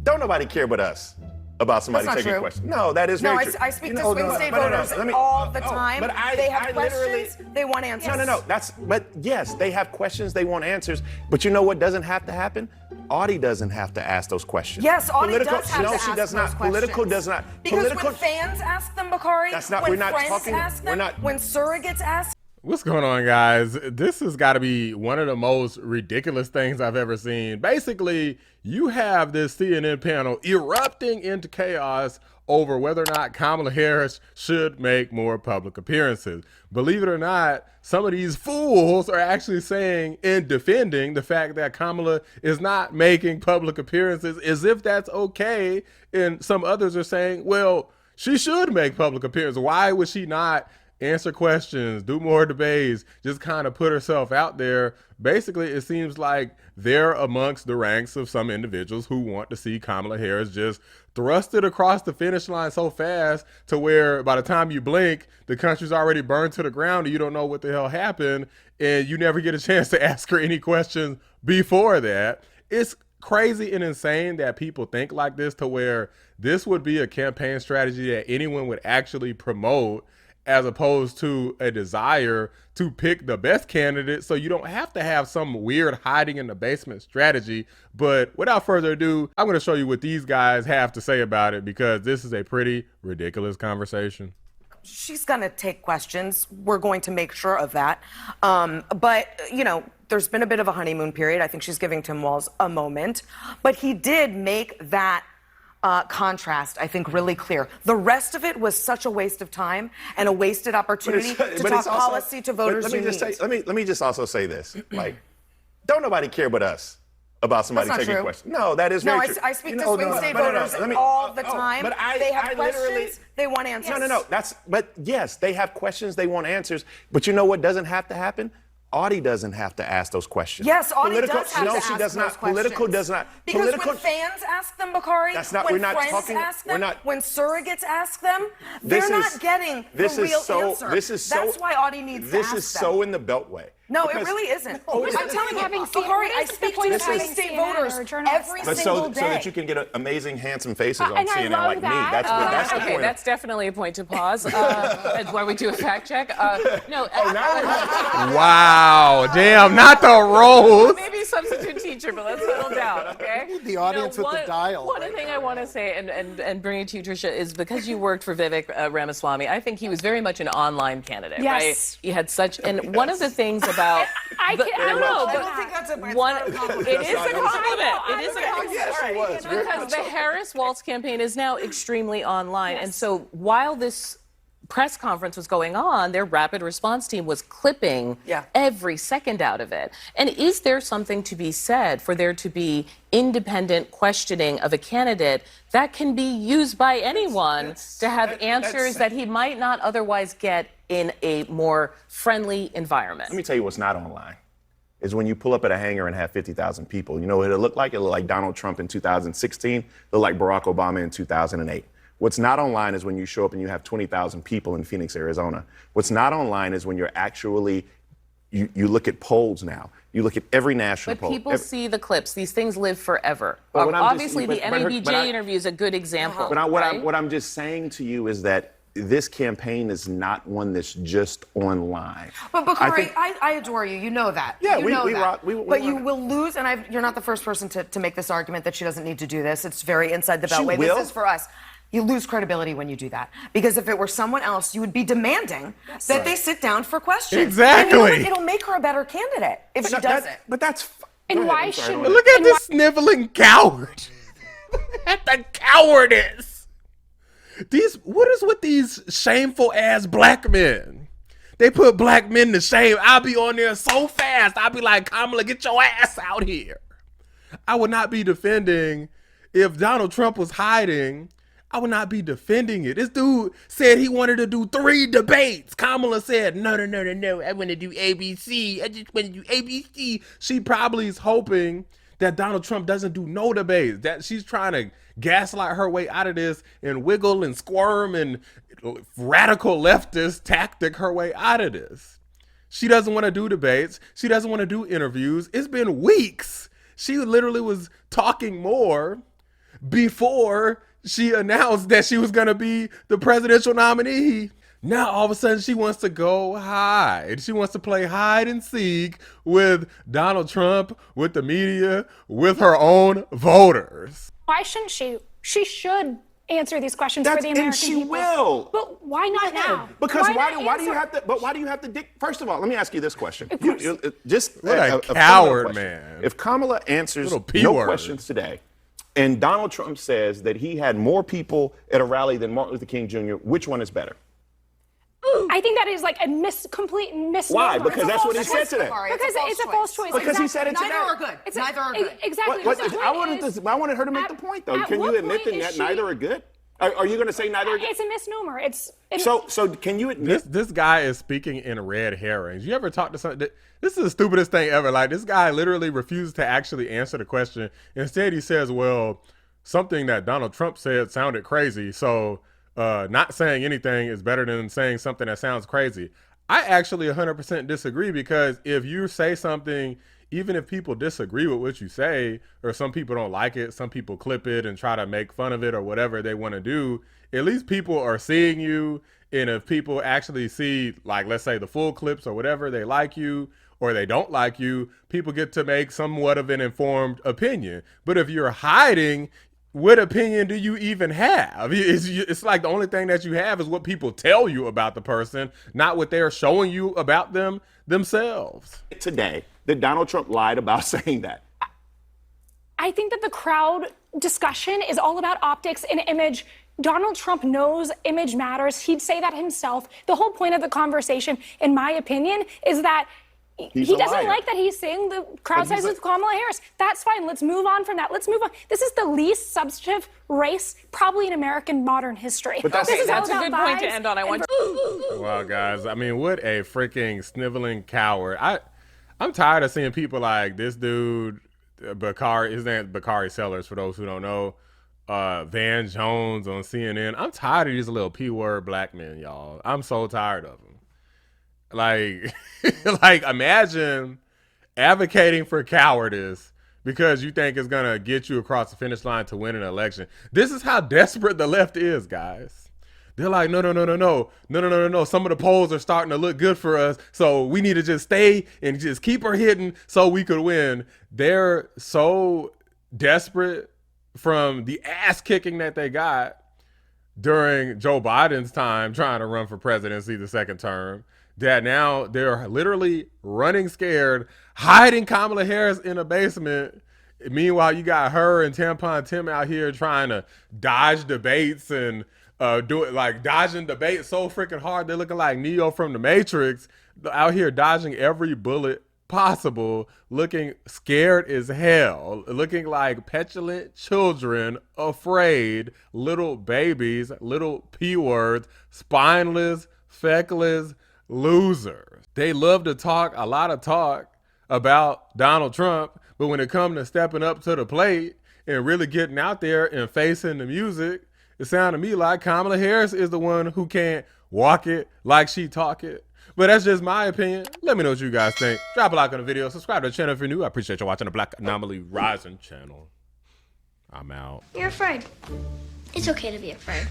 Don't nobody care but us about somebody taking a question. No, that is very true. I speak to swing state voters all the time. But they have questions, they want answers. No. But yes, they have questions, they want answers. But you know what doesn't have to happen? Audie doesn't have to ask those questions. Yes, Audie does have to ask those questions. No, she does not. Political does not. Because when fans ask them, Bakari, when friends ask them, when surrogates ask. What's going on, guys? This has got to be one of the most ridiculous things I've ever seen. Basically, you have this CNN panel erupting into chaos over whether or not Kamala Harris should make more public appearances. Believe it or not, some of these fools are actually saying and defending the fact that Kamala is not making public appearances as if that's okay. And some others are saying, well, she should make public appearances. Why would she not answer questions, do more debates, just kind of put herself out there? Basically, it seems like they're amongst the ranks of some individuals who want to see Kamala Harris just thrusted across the finish line so fast to where by the time you blink, the country's already burned to the ground and you don't know what the hell happened, and you never get a chance to ask her any questions before that. It's crazy and insane that people think like this, to where this would be a campaign strategy that anyone would actually promote, as opposed to a desire to pick the best candidate, so you don't have to have some weird hiding in the basement strategy. But without further ado, I'm going to show you what these guys have to say about it, because this is a pretty ridiculous conversation. She's going to take questions. We're going to make sure of that. But, you know, there's been a bit of a honeymoon period. I think she's giving Tim Walz a moment. But he did make that contrast, I think, really clear. The rest of it was such a waste of time and a wasted opportunity to talk policy to voters. Let me just also say this: like, don't nobody care but us about somebody taking a question. No, that is very true. I speak to swing state voters all the time. They have questions, they want answers. No. But yes, they have questions, they want answers. But you know what doesn't have to happen? Audie doesn't have to ask those questions. Yes, Audie does have to ask those questions. No, she does not. Political does not. Because when fans ask them, Bakari, when friends ask them, when surrogates ask them, they're not getting the real answer. That's why Audie needs to ask them. This is so in the Beltway. No, it really isn't. I'm telling you, Bakari, I speak to swing state voters every single day. So that you can get amazing, handsome faces on CNN like me. That's the point. That's definitely a point to pause. That's why we do a fact check. Wow, damn, not the roles. Maybe substitute teacher, but let's settle down, okay? The audience with the dial. One thing I want to say, and bring it to you, Tricia, is because you worked for Vivek Ramaswamy, I think he was very much an online candidate, right? He had such, and one of the things about I don't know. I don't think that's a compliment. It is a compliment. It is a compliment. Yes, it was. Because the Harris-Walz campaign is now extremely online. Yes. And so while this press conference was going on, their rapid response team was clipping every second out of it. And is there something to be said for there to be independent questioning of a candidate that can be used by anyone to have answers that he might not otherwise get in a more friendly environment? Let me tell you what's not online. Is when you pull up at a hangar and have 50,000 people. You know what it'll look like? It'll look like Donald Trump in 2016. It'll look like Barack Obama in 2008. What's not online is when you show up and you have 20,000 people in Phoenix, Arizona. What's not online is when you're actually, you look at polls now. You look at every national poll. But people see the clips. These things live forever. Obviously, the NABJ interview is a good example. But what I'm just saying to you is that this campaign is not one that's just online. But Bakari, I adore you. You know that. Yeah, we rock. But you will lose, and you're not the first person to make this argument that she doesn't need to do this. It's very inside the Beltway. This is for us. You lose credibility when you do that. Because if it were someone else, you would be demanding that they sit down for questions. Exactly. And you know, it'll make her a better candidate if she does it. But that's... And why shouldn't... Look at this sniveling coward. At the cowardice. What is with these shameful ass black men? They put black men to shame. I'll be on there so fast. I'll be like, Kamala, get your ass out here. I would not be defending, if Donald Trump was hiding, I would not be defending it. This dude said he wanted to do 3 debates. Kamala said, no, I want to do ABC. I just want to do ABC. She probably is hoping that Donald Trump doesn't do no debates, that she's trying to gaslight her way out of this and wiggle and squirm and radical leftist tactic her way out of this. She doesn't want to do debates. She doesn't want to do interviews. It's been weeks. She literally was talking more before she announced that she was going to be the presidential nominee. Now, all of a sudden, she wants to go hide. She wants to play hide and seek with Donald Trump, with the media, with her own voters. Why shouldn't she? She should answer these questions for the American and she people. will. But why not now? Because why do you have to? But why do you have to? First of all, let me ask you this question. Just what a follow-up coward, question. man. If Kamala answers P no word. questions today, and Donald Trump says that he had more people at a rally than Martin Luther King Jr., which one is better? I think that is like a complete misnomer. Why? Because that's what he said today. Because it's a false choice. Because he said it today. Neither are good. Neither are good. Exactly. I wanted her to make the point, though. Can you admit that neither are good? Are you going to say neither are good? It's a misnomer. So can you admit this guy is speaking in red herrings? You ever talk to somebody? This is the stupidest thing ever. Like, this guy literally refuses to actually answer the question. Instead, he says, well, something that Donald Trump said sounded crazy. So not saying anything is better than saying something that sounds crazy. I actually 100% disagree, because if you say something, even if people disagree with what you say, or some people don't like it, some people clip it and try to make fun of it or whatever they want to do, at least people are seeing you. And if people actually see, like, let's say the full clips or whatever, they like you or they don't like you, people get to make somewhat of an informed opinion. But if you're hiding, what opinion do you even have? It's like the only thing that you have is what people tell you about the person, not what they're showing you about them themselves. today that Donald Trump lied about saying that? I think that the crowd discussion is all about optics and image. Donald Trump knows image matters. He'd say that himself. The whole point of the conversation, in my opinion, is that he doesn't like that he's saying the crowd sizes with Kamala Harris. That's fine. Let's move on from that. Let's move on. This is the least substantive race probably in American modern history. But that's this is that's all a good about point to vibes end on. I want Well, guys, I mean, what a freaking sniveling coward. I'm tired of seeing people like this dude, Bakari, his name is Bakari Sellers, for those who don't know, Van Jones on CNN. I'm tired of these little P-word black men, y'all. I'm so tired of them. Like, like, imagine advocating for cowardice because you think it's going to get you across the finish line to win an election. This is how desperate the left is, guys. They're like, no. Some of the polls are starting to look good for us, so we need to just stay and just keep her hidden so we could win. They're so desperate from the ass kicking that they got during Joe Biden's time trying to run for presidency the second term that now they're literally running scared, hiding Kamala Harris in a basement. Meanwhile, you got her and Tampon Tim out here trying to dodge debates and do it, like dodging debates so freaking hard. They're looking like Neo from the Matrix, out here dodging every bullet possible, looking scared as hell, looking like petulant children, afraid, little babies, little P-words, spineless, feckless losers. They love to talk a lot of talk about Donald Trump, but when it comes to stepping up to the plate and really getting out there and facing the music, it sounded to me like Kamala Harris is the one who can't walk it like she talk it. But that's just my opinion. Let me know what you guys think. Drop a like on the video. Subscribe to the channel if you're new. I appreciate you watching the Black Anomaly Rising channel. I'm out. You're afraid. It's okay to be afraid.